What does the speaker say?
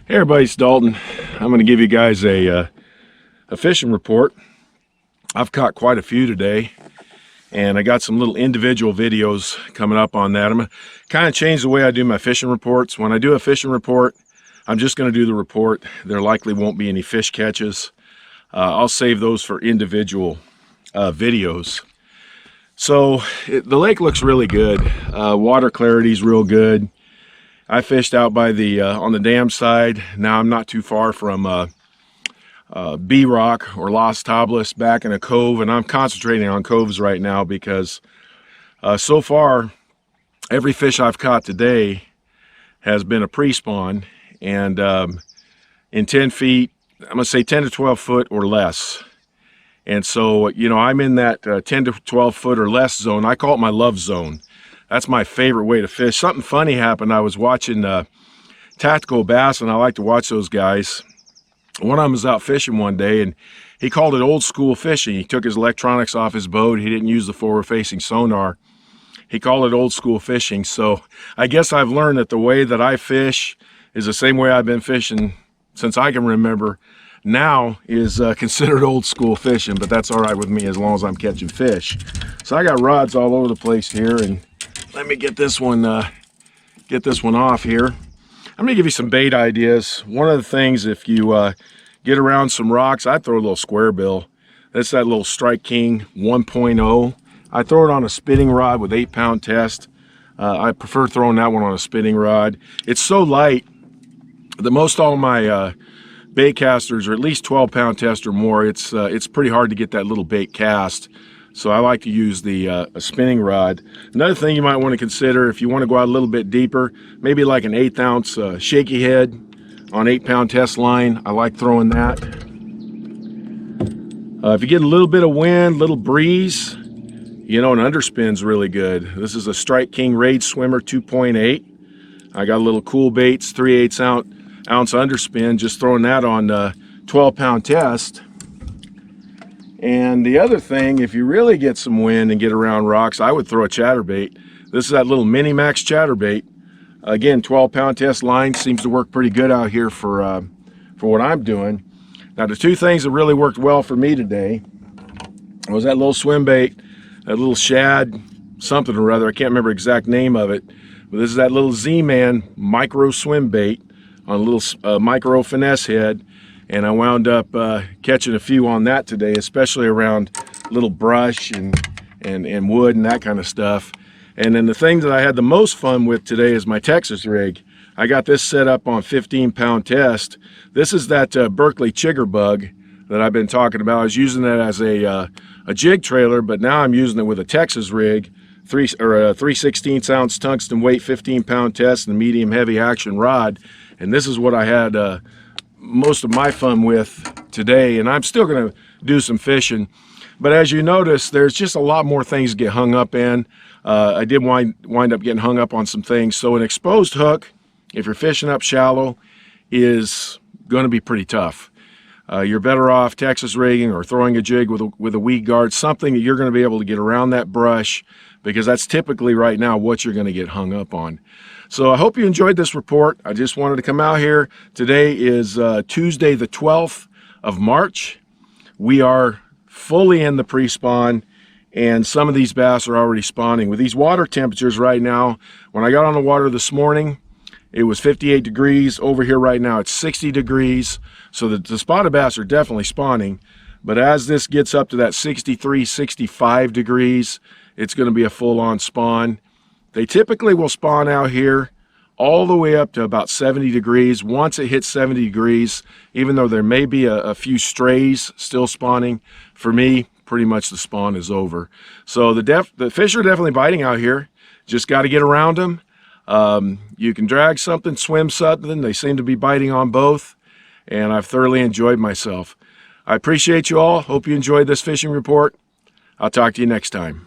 Hey everybody, it's Dalton. I'm going to give you guys a fishing report. I've caught quite a few today, and I got some little individual videos coming up on that. I'm going to kind of change the way I do my fishing reports. When I do a fishing report, I'm just going to do the report. There likely won't be any fish catches. I'll save those for individual videos. So the lake looks really good. Water clarity is real good. I fished out by the on the dam side. Now I'm not too far from B Rock or Las Tablas back in a cove, and I'm concentrating on coves right now because so far every fish I've caught today has been a pre-spawn, and in 10 feet, I'm gonna say 10 to 12 foot or less. And so, you know, I'm in that 10 to 12 foot or less zone. I call it my love zone. That's my favorite way to fish. Something funny happened. I was watching Tactical Bass, and I like to watch those guys. One of them was out fishing one day, and he called it old school fishing. He took his electronics off his boat. He didn't use the forward-facing sonar. He called it old school fishing. So I guess I've learned that the way that I fish is the same way I've been fishing since I can remember. Now is considered old school fishing, but that's all right with me as long as I'm catching fish. So I got rods all over the place here, and let me get this one off here. I'm gonna give you some bait ideas. One of the things, if you get around some rocks, I throw a little square bill. That's that little Strike King 1.0. I throw it on a spinning rod with 8-pound test. I prefer throwing that one on a spinning rod. It's so light that most all my bait casters are at least 12-pound test or more. It's pretty hard to get that little bait cast. So I like to use the a spinning rod. Another thing you might want to consider, if you want to go out a little bit deeper, maybe like an 1/8 ounce shaky head on 8-pound test line. I like throwing that. If you get a little bit of wind, little breeze, you know, an underspin's really good. This is a Strike King Rage Swimmer 2.8. I got a little Cool Baits 3/8 ounce underspin, just throwing that on 12-pound test. And the other thing, if you really get some wind and get around rocks, I would throw a chatterbait. This is that little Mini Max chatterbait. Again, 12-pound test line seems to work pretty good out here for what I'm doing. Now, the two things that really worked well for me today was that little swim bait, that little shad something or other. I can't remember the exact name of it, but this is that little Z-Man micro swim bait on a little micro finesse head. And I wound up catching a few on that today, especially around little brush and wood and that kind of stuff. And then the thing that I had the most fun with today is my Texas rig. I got this set up on 15-pound test. This is that Berkeley chigger bug that I've been talking about. I was using that as a jig trailer, but now I'm using it with a Texas rig, 3/16 ounce tungsten weight, 15-pound test, and medium heavy action rod. And this is what I had most of my fun with today, and I'm still going to do some fishing. But as you notice, there's just a lot more things to get hung up in. I did wind up getting hung up on some things. So an exposed hook, if you're fishing up shallow, is going to be pretty tough. You're better off Texas rigging or throwing a jig with a weed guard, something that you're going to be able to get around that brush, because that's typically right now what you're going to get hung up on. So I hope you enjoyed this report. I just wanted to come out here. Today is Tuesday the 12th of March. We are fully in the pre-spawn, and some of these bass are already spawning. With these water temperatures right now, when I got on the water this morning, it was 58 degrees. Over here right now, it's 60 degrees. So the spotted bass are definitely spawning. But as this gets up to that 63, 65 degrees, it's going to be a full-on spawn. They typically will spawn out here all the way up to about 70 degrees. Once it hits 70 degrees, even though there may be a few strays still spawning, for me, pretty much the spawn is over. So the fish are definitely biting out here. Just got to get around them. You can drag something, swim something. They seem to be biting on both, and I've thoroughly enjoyed myself. I appreciate you all. Hope you enjoyed this fishing report. I'll talk to you next time.